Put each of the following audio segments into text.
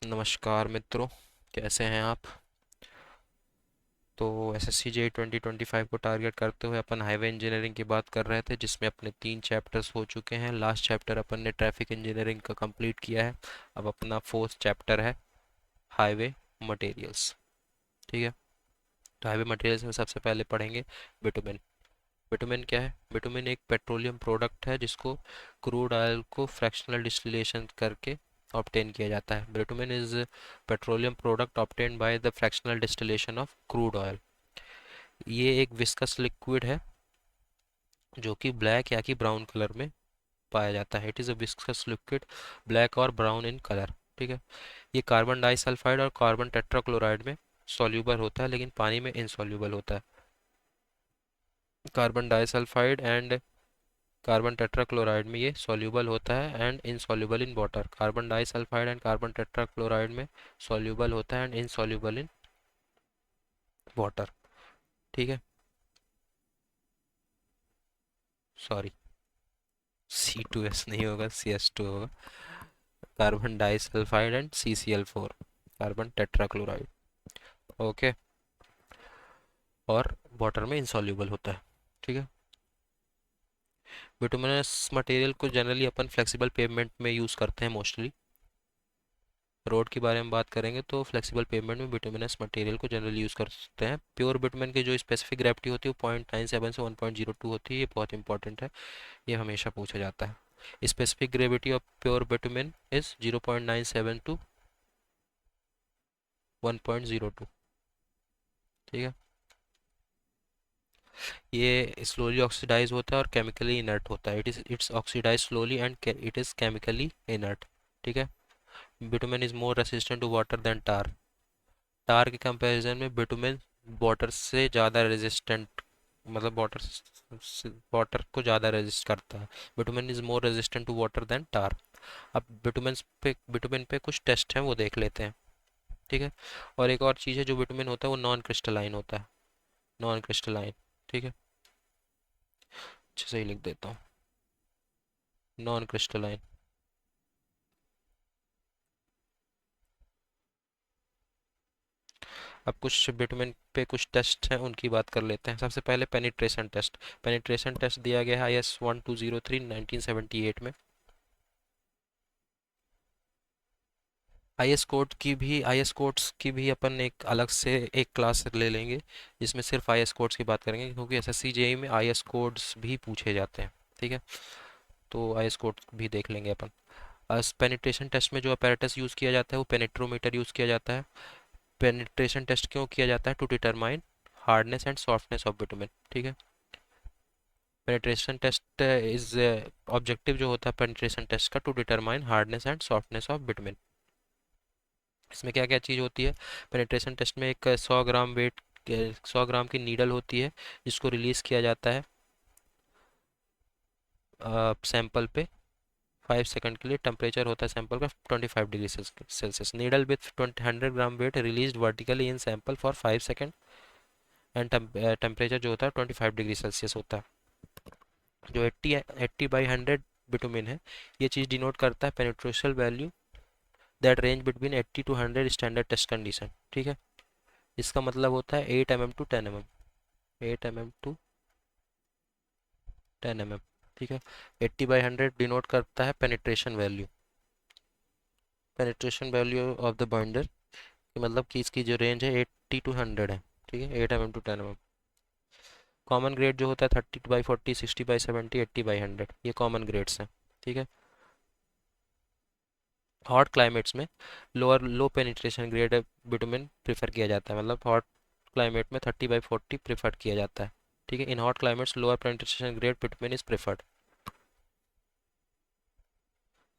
नमस्कार मित्रों, कैसे हैं आप। तो एसएससी जेई 2025 को टारगेट करते हुए अपन हाईवे इंजीनियरिंग की बात कर रहे थे, जिसमें अपने 3 चैप्टर्स हो चुके हैं। लास्ट चैप्टर अपन ने ट्रैफिक इंजीनियरिंग का कंप्लीट किया है। अब अपना फोर्थ चैप्टर है हाईवे मटेरियल्स। ठीक है। तो हाईवे मटेरियल्स में सबसे पहले पढ़ेंगे बिटुमेन। बिटुमेन क्या है? बिटुमेन एक पेट्रोलियम प्रोडक्ट है जिसको क्रूड ऑयल को फ्रैक्शनल डिस्टिलेशन करके ऑब्टेन किया जाता है। Bitumen is petroleum product obtain by the fractional distillation of crude oil. ये एक विस्कस लिक्विड है जो कि ब्लैक या कि ब्राउन कलर में पाया जाता है। It is a viscous liquid, black और ब्राउन इन कलर। ठीक है। ये कार्बन डाइसल्फाइड और कार्बन टेट्राक्लोराइड में सॉल्यूबल होता है, लेकिन पानी में इनसॉल्यूबल होता है। Carbon disulphide and carbon tetrachloride में ये सॉल्यूबल होता है and insoluble in water. Carbon disulphide and carbon tetrachloride में सॉल्यूबल होता है एंड इनसॉल्यूबल इन वाटर। ठीक है। सॉरी, C2S नहीं होगा, CS2 होगा। Carbon disulphide and CCl4, carbon tetrachloride. Okay. और वाटर में इंसॉल्यूबल होता है। ठीक है। बिटुमिनस मटेरियल को जनरली अपन फ्लेक्सिबल पेवमेंट में यूज़ करते हैं मोस्टली। रोड के बारे में बात करेंगे तो फ्लेक्सिबल पेवमेंट में बिटुमिनस मटेरियल को जनरली यूज़ कर सकते हैं। प्योर बिटुमिन की जो स्पेसिफिक ग्रेविटी होती है वो 0.97 से 1.02 होती है। ये बहुत इंपॉर्टेंट है, ये हमेशा पूछा जाता है। Specific gravity of pure bitumen is 0.97 to 1.02। ठीक है। ये स्लोली ऑक्सीडाइज होता है और केमिकली इनर्ट होता है। It's oxidize slowly and it is chemically inert. ठीक है। Bitumen is more resistant to water than tar. Tar के कंपैरिजन में बिटुमेन वाटर से ज़्यादा रेजिस्टेंट, मतलब वाटर को ज़्यादा रेजिस्ट करता है। Bitumen is more resistant to water than tar. अब बिटुमेन पे कुछ टेस्ट हैं, वो देख लेते हैं। ठीक है। और एक और चीज़ है, जो बिटुमेन होता है वो नॉन क्रिस्टलाइन होता है। Non crystalline. ठीक है। अच्छे से ही लिख देता हूँ, नॉन क्रिस्टलाइन। अब कुछ बिटुमेन पे कुछ टेस्ट हैं, उनकी बात कर लेते हैं। सबसे पहले पेनिट्रेशन टेस्ट। पेनिट्रेशन टेस्ट दिया गया है IS 1203 1978 में। आई एस कोड्स की भी अपन एक अलग से एक क्लास ले लेंगे, जिसमें सिर्फ आई एस कोड्स की बात करेंगे, क्योंकि एसएससी जेई में आई एस कोड्स भी पूछे जाते हैं। ठीक है। तो आई एस कोड्स भी देख लेंगे अपन। पेनिट्रेशन टेस्ट में जो अपैरेटस यूज़ किया जाता है वो पेनिट्रोमीटर यूज़ किया जाता है। पेनिट्रेशन टेस्ट क्यों किया जाता है? To determine hardness and softness of bitumen. ठीक है। पेनिट्रेशन टेस्ट इज ऑब्जेक्टिव जो होता है पेनिट्रेशन टेस्ट का, to determine hardness and softness of bitumen. इसमें क्या क्या चीज़ होती है? पेनिट्रेशन टेस्ट में एक 100 ग्राम वेट, 100 ग्राम की नीडल होती है, जिसको रिलीज़ किया जाता है सैंपल पे 5 सेकंड के लिए। टेम्परेचर होता है सैंपल का 25 degree Celsius. Needle with 100 gram weight release vertically in sample for 5 second and temperature जो होता है 25 डिग्री सेल्सियस होता है। जो 80/100 बिटुमिन है, ये चीज़ डिनोट करता है penetration value that range between 80 to 100 standard test condition. ठीक है। इसका मतलब होता है 8 mm to 10 mm, 8 mm to 10 mm। ठीक है। 80/100 डिनोट करता है penetration value. Penetration value of the binder, मतलब कि इसकी जो रेंज है 80 to 100 है। ठीक है। 8 mm to 10 mm। Common grade जो होता है 30/40, 60/70, 80/100, ये कॉमन ग्रेड्स हैं। ठीक है। हॉट क्लाइमेट्स में लो पेनिट्रेशन ग्रेड बिटुमिन प्रीफर किया जाता है, मतलब हॉट क्लाइमेट में 30/40 प्रीफर किया जाता है। ठीक है। In hot climates lower penetration grade bitumen is preferred.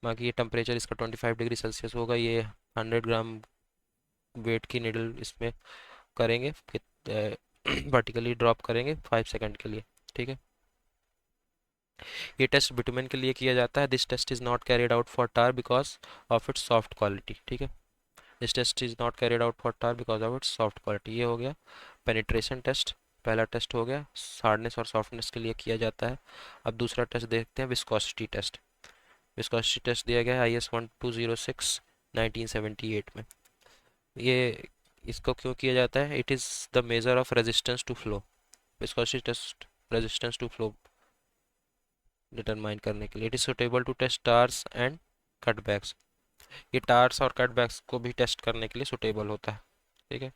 बाकी ये टेम्परेचर इसका 25 डिग्री सेल्सियस होगा। ये 100 ग्राम वेट की निडल इसमें करेंगे, वर्टिकली ड्रॉप करेंगे 5 सेकंड के लिए। ठीक है। ये टेस्ट बिटुमेन के लिए किया जाता है। This test is not carried out for tar because of its soft quality. ठीक है। This test is not carried out for tar because of its soft quality. ये हो गया पेनिट्रेशन टेस्ट, पहला टेस्ट हो गया। हार्डनेस और सॉफ्टनेस के लिए किया जाता है। अब दूसरा टेस्ट देखते हैं, विस्कोसिटी टेस्ट। विस्कोसिटी टेस्ट दिया गया है IS 1206 1978 में। ये इसको क्यों किया जाता है? It is the measure of resistance to flow, viscosity test resistance to flow determine करने के लिए। It is suitable to test tars and cutbacks, ये टार्स और कटबैक्स को भी टेस्ट करने के लिए सुटेबल होता है। ठीक है,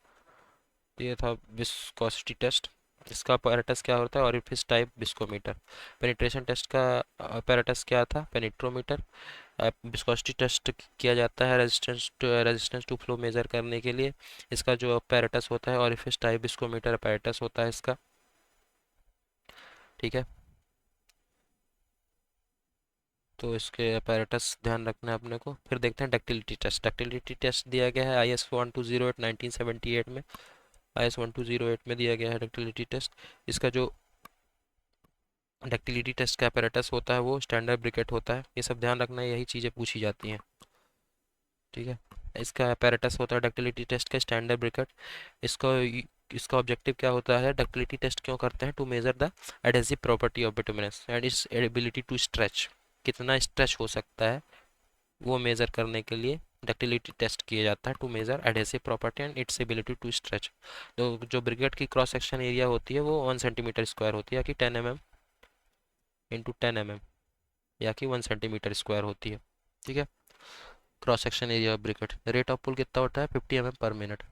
ये था विस्कोसिटी टेस्ट। इसका अपैरेटस क्या होता है? Orifice type viscometer. Penetration test का अपैरेटस क्या था? पेनिट्रोमीटर। विस्कोसिटी टेस्ट किया जाता है रेजिस्टेंस टू फ्लो मेजर करने के लिए। इसका जो अपैरेटस होता है ऑरिफिस टाइप विस्कोमीटर अपैरेटस होता है इसका। ठीक है, तो इसके अपैरेटस ध्यान रखना है अपने को। फिर देखते हैं डक्टिलिटी टेस्ट। डक्टिलिटी टेस्ट दिया गया है IS 1208 1978 में। IS 1208 में दिया गया है डक्टिलिटी टेस्ट। इसका जो डक्टिलिटी टेस्ट का apparatus होता है वो स्टैंडर्ड ब्रिकेट होता है। ये सब ध्यान रखना है, यही चीज़ें पूछी जाती हैं। ठीक है, इसका apparatus होता है डक्टिलिटी टेस्ट का स्टैंडर्ड ब्रिकेट। इसका इसका ऑब्जेक्टिव क्या होता है? डक्टिलिटी टेस्ट क्यों करते हैं? To measure the adhesive property of bituminous and its ability to stretch, कितना स्ट्रेच हो सकता है वो मेजर करने के लिए डक्टिलिटी टेस्ट किया जाता है। To measure adhesive property and its ability to stretch. तो जो ब्रिकेट की क्रॉस सेक्शन एरिया होती है वो 1 सेंटीमीटर स्क्वायर होती है, कि 10 mm इंटू 10 mm, या कि 1 सेंटीमीटर स्क्वायर होती है। ठीक है, cross section area of briquette. Rate of pull कितना होता है? 50 mm/मिनट।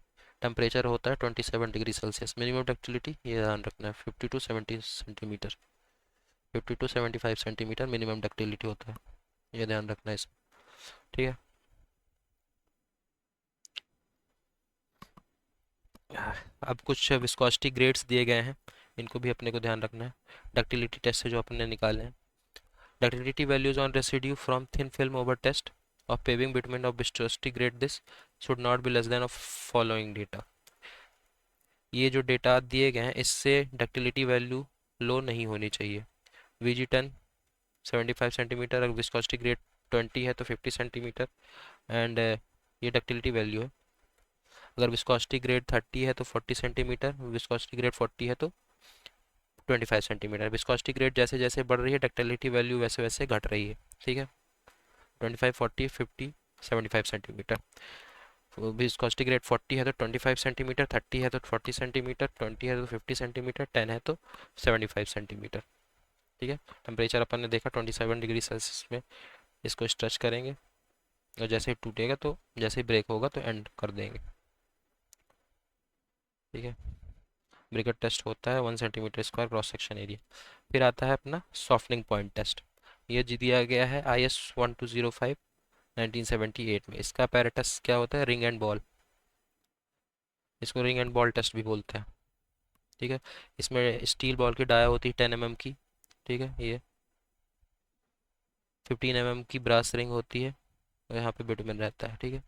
टेम्परेचर होता है 27 डिग्री सेल्सियस। मिनिमम डक्टिलिटी ये ध्यान रखना है 50 to 70 centimetre, 50 to 75 centimetre minimum ductility होता है, ये ध्यान रखना है इसमें। ठीक है, अब कुछ विस्कोसिटी ग्रेड्स दिए गए हैं, इनको भी अपने को ध्यान रखना है डक्टिलिटी टेस्ट से जो अपने निकाले हैं। Ductility values on residue from thin film over test of paving bitumen of viscosity grade this should not be less than of following data। ये जो डेटा दिए गए हैं इससे डक्टिलिटी वैल्यू लो नहीं होनी चाहिए। VG10 75 सेंटीमीटर, अगर विस्कोसिटी ग्रेड 20 है तो 50 सेंटीमीटर, एंड ये डक्टिलिटी वैल्यू है। अगर विस्कोसिटी ग्रेड 30 है तो 40 सेंटीमीटर, विस्कोसिटी ग्रेड 40 है तो 25 सेंटीमीटर। विस्कोसिटी ग्रेड जैसे जैसे बढ़ रही है डक्टिलिटी वैल्यू वैसे वैसे घट रही है। ठीक है, 25 40 50 75 सेंटीमीटर। विस्कोसिटी ग्रेड 40 है तो 25 सेंटीमीटर, 30 है तो 40 सेंटीमीटर, 20 है तो 50 सेंटीमीटर, 10 है तो 75 सेंटीमीटर। ठीक है, टेम्परेचर अपन ने देखा 27 डिग्री सेल्सियस में इसको स्ट्रेच करेंगे, और जैसे ही टूटेगा तो जैसे ही ब्रेक होगा तो एंड कर देंगे। ठीक है, ब्रिकेट टेस्ट होता है 1 centimetre square cross section area. फिर आता है अपना सॉफ्टनिंग पॉइंट टेस्ट। ये जी दिया गया है IS 1205 1978 में। इसका apparatus क्या होता है? रिंग एंड बॉल, इसको रिंग एंड बॉल टेस्ट भी बोलते हैं। ठीक है, इसमें स्टील बॉल की डाया होती है 10 mm की। ठीक है, ये 15 mm की ब्रास रिंग होती है, और यहाँ पे बिटुमेन रहता है। ठीक है,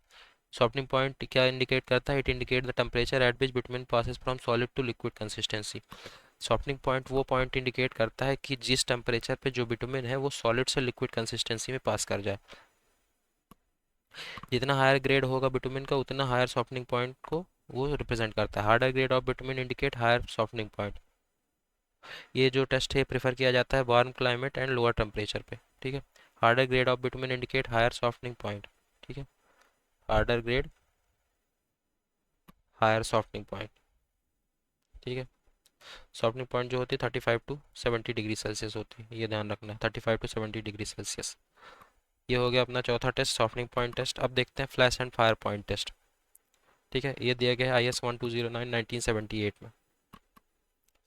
सॉफ्टनिंग पॉइंट क्या इंडिकेट करता है? It indicate the temperature at which bitumen passes from solid to liquid consistency. Softening point वो पॉइंट इंडिकेट करता है कि जिस टेम्परेचर पे जो बिटुमेन है वो सॉलिड से लिक्विड कंसिस्टेंसी में पास कर जाए। जितना हायर ग्रेड होगा बिटुमेन का उतना हायर सॉफ्टनिंग पॉइंट को वो रिप्रेजेंट करता है। Harder grade of bitumen indicate higher softening point. ये जो टेस्ट है प्रेफर किया जाता है warm climate and lower temperature पे। ठीक है, harder grade of bitumen indicate higher softening point. ठीक है, harder grade higher softening point. ठीक है, सॉफ्टनिंग पॉइंट जो होती है 35 to 70 डिग्री सेल्सियस होती है, ये ध्यान रखना है 35 to 70 डिग्री सेल्सियस। ये हो गया अपना चौथा टेस्ट, सॉफ्टनिंग पॉइंट टेस्ट। अब देखते हैं flash and fire point test. ठीक है, ये दिया गया है IS 1209 1978 में।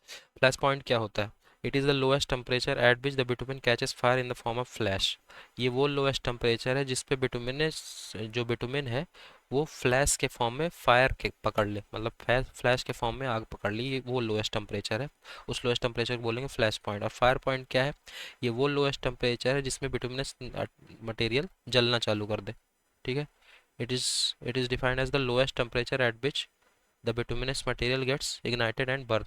फ्लैश पॉइंट क्या होता है? It is the lowest temperature at which the bitumen catches fire in the form of flash. ये वो लोएस्ट टेम्परेचर है जिस पे बिटुमेन ने जो बिटुमेन है वो फ्लैश के फॉर्म में फायर के पकड़ ले, मतलब फ्लैश के फॉर्म में आग पकड़ ली, ये वो लोएस्ट टेम्परेचर है। उस लोएस्ट टेम्परेचर को बोलेंगे फ्लैश पॉइंट। और फायर पॉइंट क्या है? ये वो लोएस्ट टेम्परेचर है जिसमें बिटुमिनस मटेरियल जलना चालू कर दे। ठीक है, it is it is defined as the lowest temperature at which the bituminous material gets ignited and burn.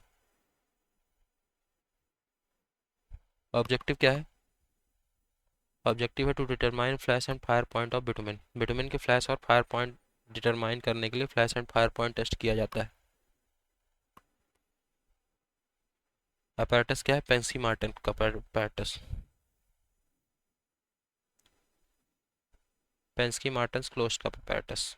Objective क्या है? ऑब्जेक्टिव है to determine flash and fire point of bitumen. Bitumen के फ्लैश और फायर पॉइंट डिटरमाइन करने के लिए flash and fire point test किया जाता है। अपैरेटस क्या है? पेंसी मार्टिन का apparatus. Pensky Martin closed cup apparatus.